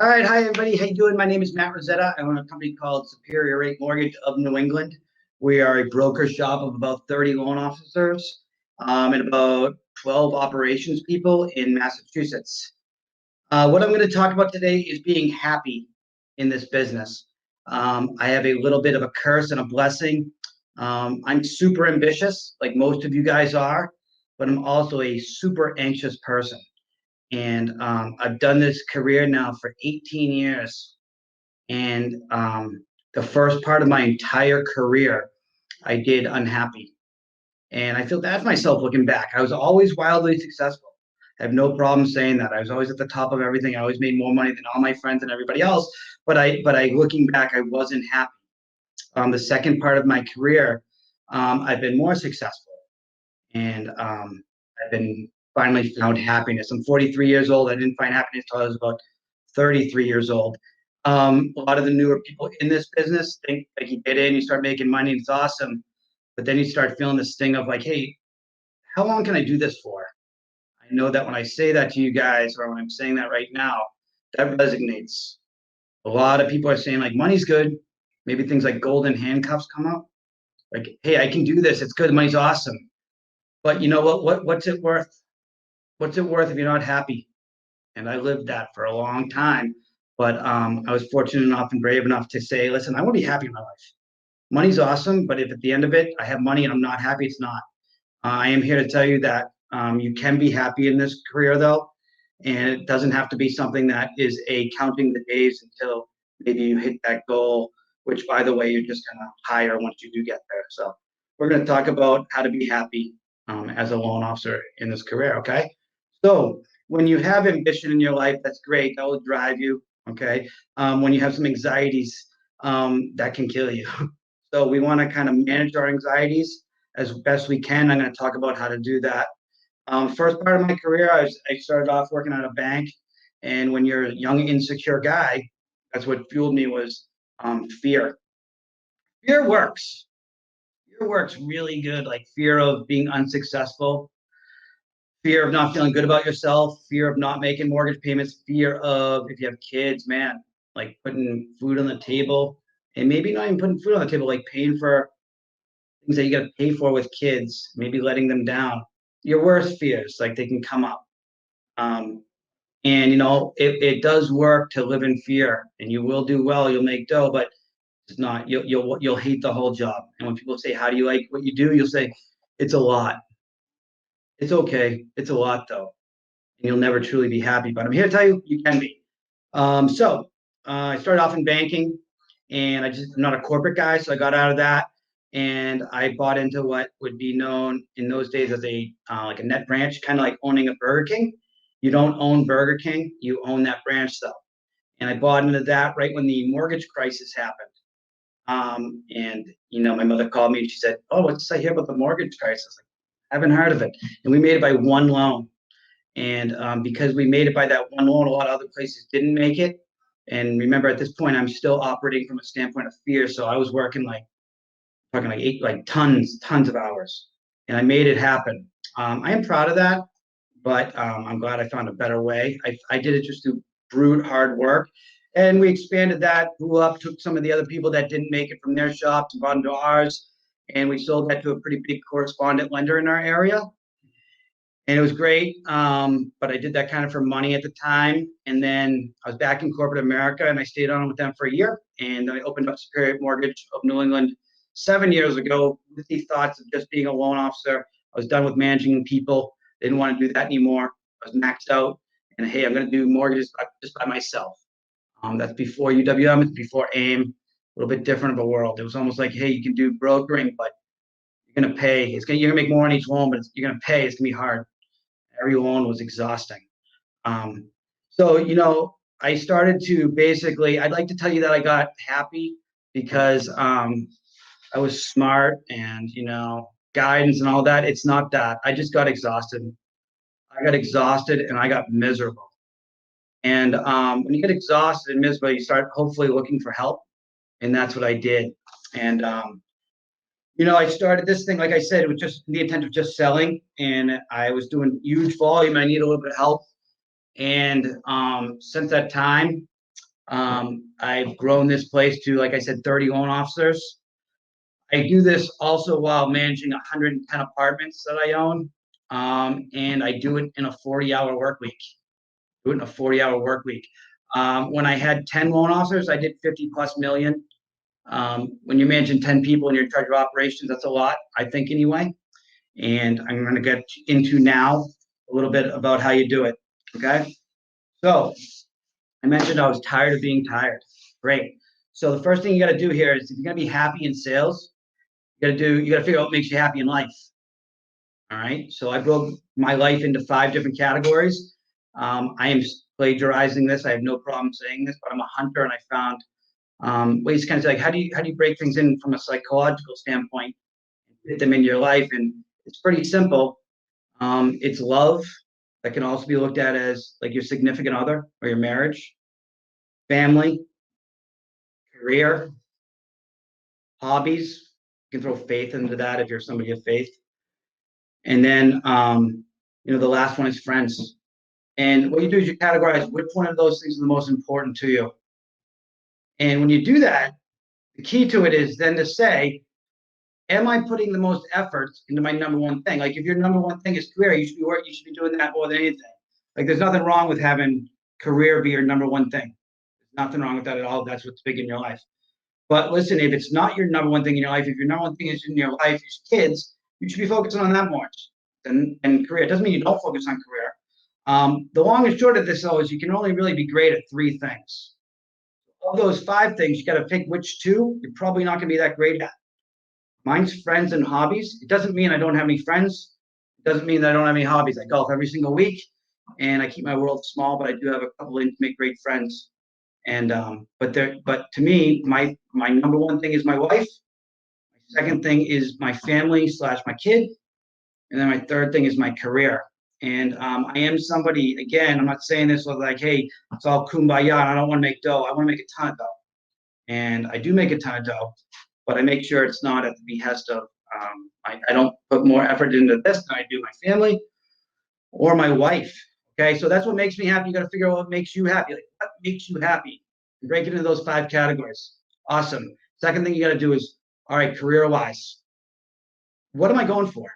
All right, hi everybody. How you doing? My name is Matt Rasetta. I own a company called Superior Rate Mortgage of New England. We are a broker shop of about 30 loan officers and about 12 operations people in Massachusetts. What I'm going to talk about today is being happy in this business. I have a little bit of a curse and a blessing. I'm super ambitious, like most of you guys are, but I'm also a super anxious person. And I've done this career now for 18 years. And the first part of my entire career, I did unhappy. And I feel bad for myself looking back. I was always wildly successful. I have no problem saying that. I was always at the top of everything. I always made more money than all my friends and everybody else. But I looking back, I wasn't happy. The second part of my career, I've been more successful. And I've been finally found happiness. I'm 43 years old. I didn't find happiness until I was about 33 years old. A lot of the newer people in this business think like you get in, you start making money, and it's awesome. But then you start feeling this sting of like, hey, how long can I do this for? I know that when I say that to you guys, or when I'm saying that right now, that resonates. A lot of people are saying like, money's good. Maybe things like golden handcuffs come up. Like, hey, I can do this. It's good. Money's awesome. But you know what? What's it worth? What's it worth if you're not happy? And I lived that for a long time. But I was fortunate enough and brave enough to say, listen, I want to be happy in my life. Money's awesome, but if at the end of it I have money and I'm not happy, it's not. I am here to tell you that you can be happy in this career, though, and it doesn't have to be something that is a counting the days until maybe you hit that goal, which, by the way, you're just going to hire once you do get there. So we're going to talk about how to be happy as a loan officer in this career, okay? So when you have ambition in your life, that's great. That will drive you, okay? When you have some anxieties, that can kill you. So we want to kind of manage our anxieties as best we can. I'm going to talk about how to do that. First part of my career, I started off working at a bank, and when you're a young, insecure guy, that's what fueled me was fear. Fear works. Fear works really good, like fear of being unsuccessful, fear of not feeling good about yourself, fear of not making mortgage payments, fear of if you have kids, man, like putting food on the table, and maybe not even putting food on the table, like paying for things that you got to pay for with kids, maybe letting them down. Your worst fears, like they can come up. Um, and it does work to live in fear, and you will do well. You'll make dough, but it's not. You'll hate the whole job. And when people say, "How do you like what you do?" You'll say, "It's a lot." It's okay. It's a lot though, and you'll never truly be happy. But I'm here to tell you, you can be. I started off in banking, and I'm not a corporate guy, so I got out of that, and I bought into what would be known in those days as a like a net branch, kind of like owning a Burger King. You don't own Burger King, you own that branch though. And I bought into that right when the mortgage crisis happened. And my mother called me and she said, "Oh, what's this I hear about the mortgage crisis?" Like, I haven't heard of it. And we made it by one loan. And because we made it by that one loan, a lot of other places didn't make it. And remember, at this point, I'm still operating from a standpoint of fear. So I was working like tons of hours, and I made it happen. I am proud of that, but I'm glad I found a better way. I did it just through brute hard work, and we expanded that, grew up, took some of the other people that didn't make it from their shops and brought them to ours, and we sold that to a pretty big correspondent lender in our area. And it was great. But I did that kind of for money at the time. And then I was back in corporate America, and I stayed on with them for a year. And then I opened up Superior Mortgage of New England 7 years ago with the thoughts of just being a loan officer. I was done with managing people. Didn't want to do that anymore. I was maxed out. And hey, I'm going to do mortgages just by myself. That's before UWM. It's before AIME. A little bit different of a world. It was almost like, hey, you can do brokering, but you're going to pay. You're going to make more on each loan, but you're going to pay. It's going to be hard. Every loan was exhausting. So I started to basically, I'd like to tell you that I got happy because I was smart and, guidance and all that. It's not that. I just got exhausted. I got exhausted and I got miserable. And when you get exhausted and miserable, you start hopefully looking for help. And that's what I did. And I started this thing, like I said, it was just the intent of just selling, and I was doing huge volume. I needed a little bit of help. And since that time, I've grown this place to, like I said, 30 loan officers. I do this also while managing 110 apartments that I own. And I do it in a 40-hour work week. Do it in a 40-hour work week. When I had 10 loan officers, I did 50 plus million. When you're managing 10 people and you're in charge of operations, that's a lot, I think, anyway. And I'm going to get into now a little bit about how you do it. Okay. So I mentioned I was tired of being tired. Great. So the first thing you got to do here is if you're going to be happy in sales, you got to figure out what makes you happy in life. All right. So I broke my life into 5 different categories. I am plagiarizing this. I have no problem saying this, but I'm a hunter, and I found ways to kind of say, like, how do you break things in from a psychological standpoint, fit them into your life, and it's pretty simple. It's love that can also be looked at as like your significant other or your marriage, family, career, hobbies. You can throw faith into that if you're somebody of faith. And then, the last one is friends. And what you do is you categorize which one of those things is the most important to you. And when you do that, the key to it is then to say, am I putting the most effort into my number one thing? Like if your number one thing is career, you should be doing that more than anything. Like there's nothing wrong with having career be your number one thing. There's nothing wrong with that at all. That's what's big in your life. But listen, if it's not your number one thing in your life, if your number one thing is in your life is kids, you should be focusing on that more than career. It doesn't mean you don't focus on career. The long and short of this, though, is you can only really be great at 3 things. Of those 5 things, you got to pick which 2 you're probably not going to be that great at. Mine's friends and hobbies. It doesn't mean I don't have any friends. It doesn't mean that I don't have any hobbies. I golf every single week, and I keep my world small, but I do have a couple of intimate great friends. And but to me, my number one thing is my wife. My second thing is my family / my kid, and then my third thing is my career. And I am somebody, again, I'm not saying this with like, hey, it's all kumbaya, and I don't want to make dough. I want to make a ton of dough. And I do make a ton of dough, but I make sure it's not at the behest of, I don't put more effort into this than I do my family or my wife. Okay, so that's what makes me happy. You got to figure out what makes you happy. Like, what makes you happy? And break it into those 5 categories. Awesome. Second thing you got to do is, all right, career-wise, what am I going for?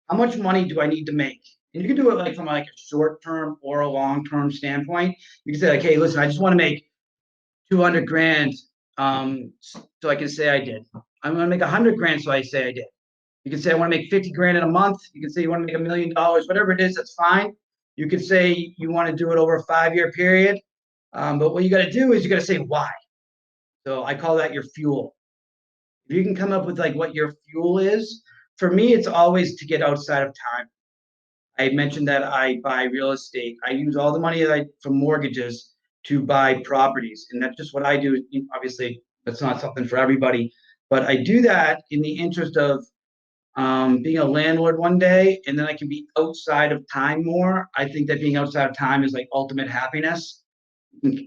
How much money do I need to make? And you can do it like from like a short-term or a long-term standpoint. You can say like, hey, listen, I just want to make 200 grand so I can say I did. I'm going to make 100 grand so I say I did. You can say I want to make 50 grand in a month. You can say you want to make $1 million, whatever it is, that's fine. You could say you want to do it over a 5-year period. But what you got to do is you got to say why. So I call that your fuel. If you can come up with like what your fuel is, for me, it's always to get outside of time. I mentioned that I buy real estate. I use all the money from mortgages to buy properties, and that's just what I do. Obviously, that's not something for everybody, but I do that in the interest of being a landlord one day, and then I can be outside of time more. I think that being outside of time is like ultimate happiness.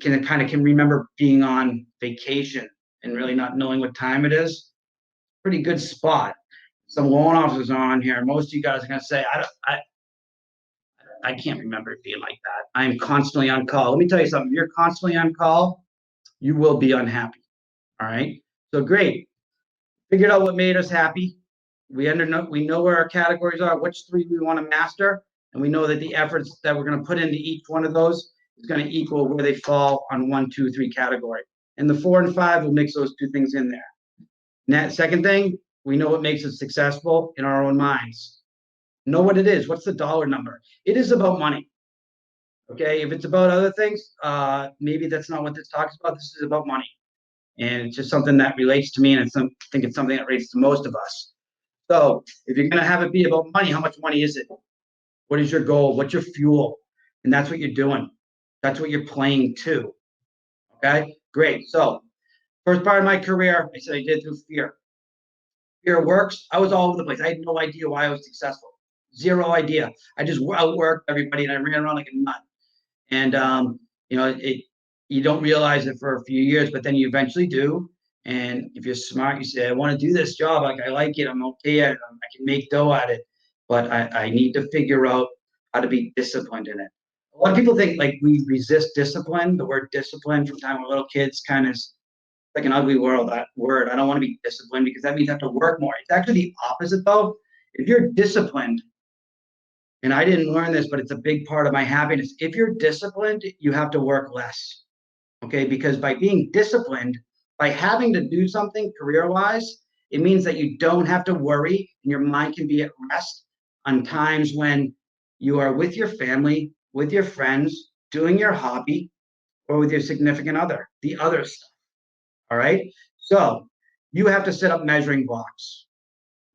Can remember being on vacation and really not knowing what time it is. Pretty good spot. Some loan officers are on here. Most of you guys are going to say, I can't remember it being like that. I'm constantly on call. Let me tell you something. If you're constantly on call, you will be unhappy. All right. So great. Figured out what made us happy. We know where our categories are, which 3 we want to master, and we know that the efforts that we're going to put into each one of those is going to equal where they fall on 1, 2, 3 category. And the 4 and 5 will mix those 2 things in there. Now, second thing, we know what makes us successful in our own minds. Know what it is. What's the dollar number? It is about money. Okay, if it's about other things, maybe that's not what this talks about. This is about money, and it's just something that relates to me, and I think it's something that relates to most of us. So if you're going to have it be about money, how much money is it? What is your goal? What's your fuel? And that's what you're doing. That's what you're playing to. Okay, great. So first part of my career, I said I did through fear. Fear works. I was all over the place. I had no idea why I was successful. Zero idea. I just outworked everybody, and I ran around like a nut. And you don't realize it for a few years, but then you eventually do. And if you're smart, you say, I want to do this job. Like, I like it. I'm okay at it. I can make dough at it. But I need to figure out how to be disciplined in it. A lot of people think like we resist discipline. The word discipline from time we're little kids kind of is like an ugly word. That word. I don't want to be disciplined because that means I have to work more. It's actually the opposite though. If you're disciplined, and I didn't learn this, but it's a big part of my happiness. If you're disciplined, you have to work less. Okay, because by being disciplined, by having to do something career-wise, it means that you don't have to worry and your mind can be at rest on times when you are with your family, with your friends, doing your hobby, or with your significant other, the other stuff. All right. So you have to set up measuring blocks.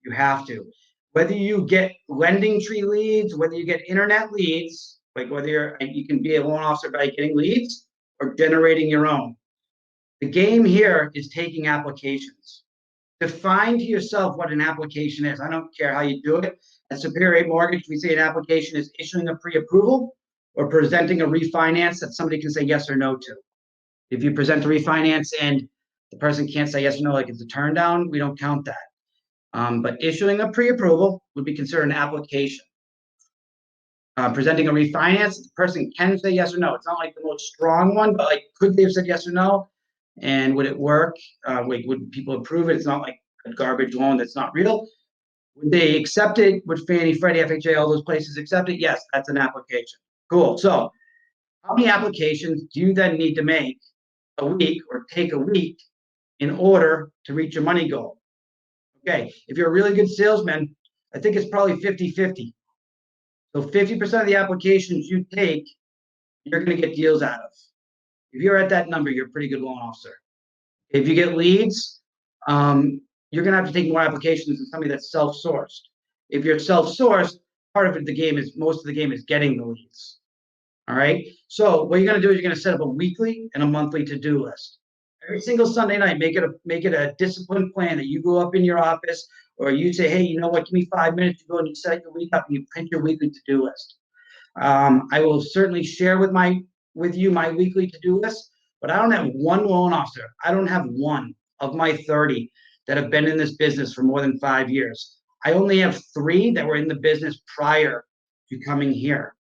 You have to. Whether you get lending tree leads, whether you get internet leads, like whether you can be a loan officer by getting leads or generating your own. The game here is taking applications. Define to yourself what an application is. I don't care how you do it. At Superior Rate Mortgage, we say an application is issuing a pre-approval or presenting a refinance that somebody can say yes or no to. If you present a refinance and the person can't say yes or no, like it's a turn down, we don't count that. But issuing a pre-approval would be considered an application. Presenting a refinance, the person can say yes or no. It's not like the most strong one, but like could they have said yes or no? And would it work? Would people approve it? It's not like a garbage loan that's not real. Would they accept it? Would Fannie, Freddie, FHA, all those places accept it? Yes, that's an application. Cool. So how many applications do you then need to make a week or take a week in order to reach your money goal? Okay, if you're a really good salesman, I think it's probably 50-50. So 50% of the applications you take, you're going to get deals out of. If you're at that number, you're a pretty good loan officer. If you get leads, you're going to have to take more applications than somebody that's self-sourced. If you're self-sourced, part of it, most of the game is getting the leads. All right. So what you're going to do is you're going to set up a weekly and a monthly to-do list. Every single Sunday night, make it a disciplined plan that you go up in your office or you say, hey, you know what, give me 5 minutes. You go and you set your week up and you print your weekly to-do list. I will certainly share with you my weekly to-do list, but I don't have one loan officer. I don't have one of my 30 that have been in this business for more than 5 years. I only have 3 that were in the business prior to coming here.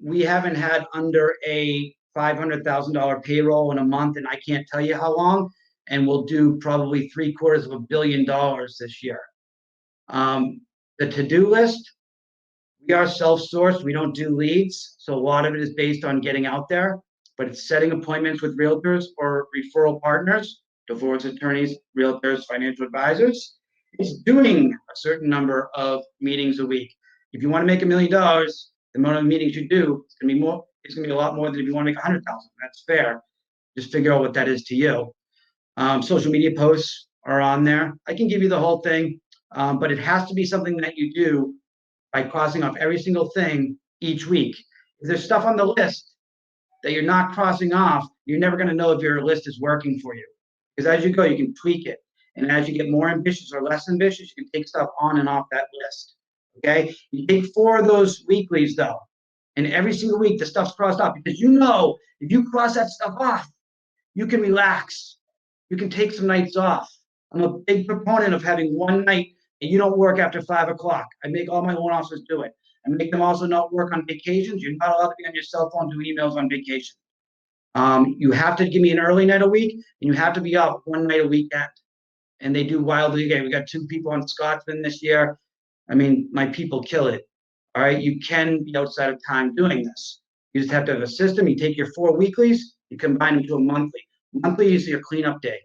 We haven't had under a $500,000 payroll in a month, and I can't tell you how long, and we'll do probably $750 million this year. The to-do list, we are self-sourced. We don't do leads, so a lot of it is based on getting out there, but it's setting appointments with realtors or referral partners, divorce attorneys, realtors, financial advisors. It's doing a certain number of meetings a week. If you want to make $1 million, the amount of meetings you do, it's going to be more. It's going to be a lot more than if you want to make 100,000. That's fair. Just figure out what that is to you. Social media posts are on there. I can give you the whole thing, but it has to be something that you do by crossing off every single thing each week. If there's stuff on the list that you're not crossing off, you're never going to know if your list is working for you. Because as you go, you can tweak it. And as you get more ambitious or less ambitious, you can take stuff on and off that list. Okay? You take 4 of those weeklies, though. And every single week, the stuff's crossed off. Because you know, if you cross that stuff off, you can relax. You can take some nights off. I'm a big proponent of having one night and you don't work after 5 o'clock. I make all my loan officers do it. I make them also not work on vacations. You're not allowed to be on your cell phone doing emails on vacation. You have to give me an early night a week, and you have to be up one night a weekend. And they do wildly again. We got 2 people on Scotsman this year. I mean, my people kill it. All right, you can be outside of time doing this. You just have to have a system. You take your 4 weeklies, you combine them to a monthly. Monthly is your cleanup day.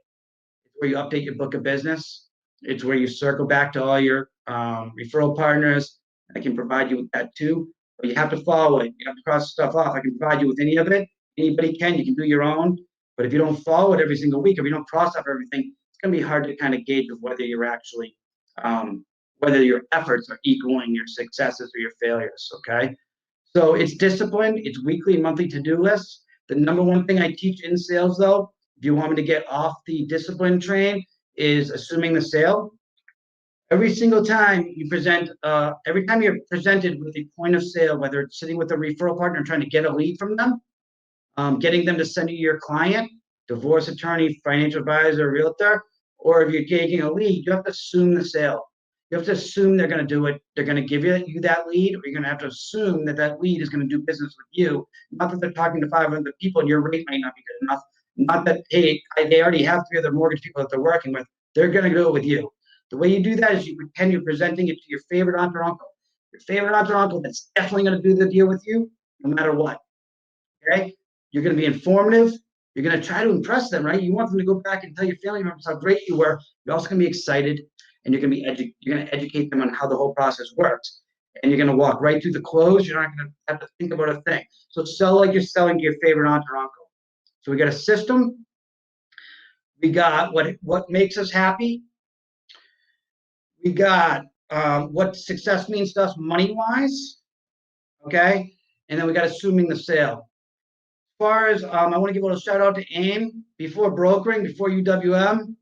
It's where you update your book of business. It's where you circle back to all your referral partners. I can provide you with that too, but you have to follow it. You have to cross stuff off. I can provide you with any of it. Anybody can. You can do your own. But if you don't follow it every single week, if you don't cross off everything, it's going to be hard to kind of gauge of whether you're actually, whether your efforts are equaling your successes or your failures. Okay. So it's discipline. It's weekly and monthly to-do lists. The number one thing I teach in sales, though, if you want me to get off the discipline train, is assuming the sale. Every single time you present, every time you're presented with a point of sale, whether it's sitting with a referral partner and trying to get a lead from them, getting them to send you your client, divorce attorney, financial advisor, realtor, or if you're taking a lead, you have to assume the sale. You have to assume they're going to do it. They're going to give you that lead, or you're going to have to assume that that lead is going to do business with you. Not that they're talking to 500 people and your rate might not be good enough. Not that, hey, they already have 3 other mortgage people that they're working with. They're going to do it with you. The way you do that is you pretend you're presenting it to your favorite aunt or uncle. Your favorite aunt or uncle that's definitely going to do the deal with you no matter what. Okay? You're going to be informative. You're going to try to impress them, right? You want them to go back and tell your family members how great you were. You're also going to be excited, and you're going to educate them on how the whole process works. And you're going to walk right through the close. You're not going to have to think about a thing. So sell like you're selling to your favorite aunt or uncle. So we got a system. We got what makes us happy. We got what success means to us money-wise. Okay? And then we got assuming the sale. As far as I want to give a little shout out to AIME. Before brokering, before UWM,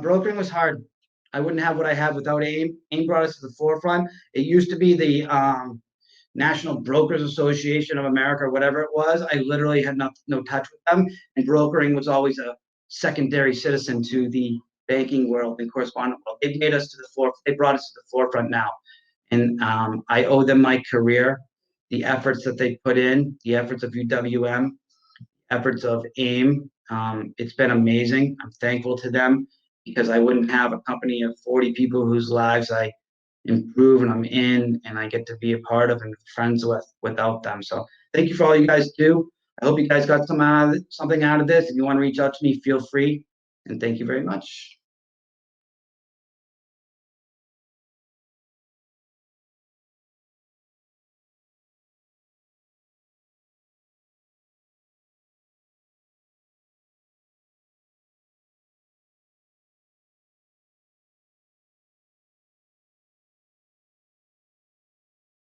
brokering was hard. I wouldn't have what I have without AIME. AIME brought us to the forefront. It used to be the National Brokers Association of America, or whatever it was. I literally had no touch with them, and brokering was always a secondary citizen to the banking world and correspondent world. They made us to the forefront. They brought us to the forefront now, and I owe them my career. The efforts that they put in, the efforts of UWM, efforts of AIME. It's been amazing. I'm thankful to them because I wouldn't have a company of 40 people whose lives I improve and I'm in and I get to be a part of and friends with without them. So thank you for all you guys do. I hope you guys got something out of this. If you want to reach out to me, feel free. And thank you very much.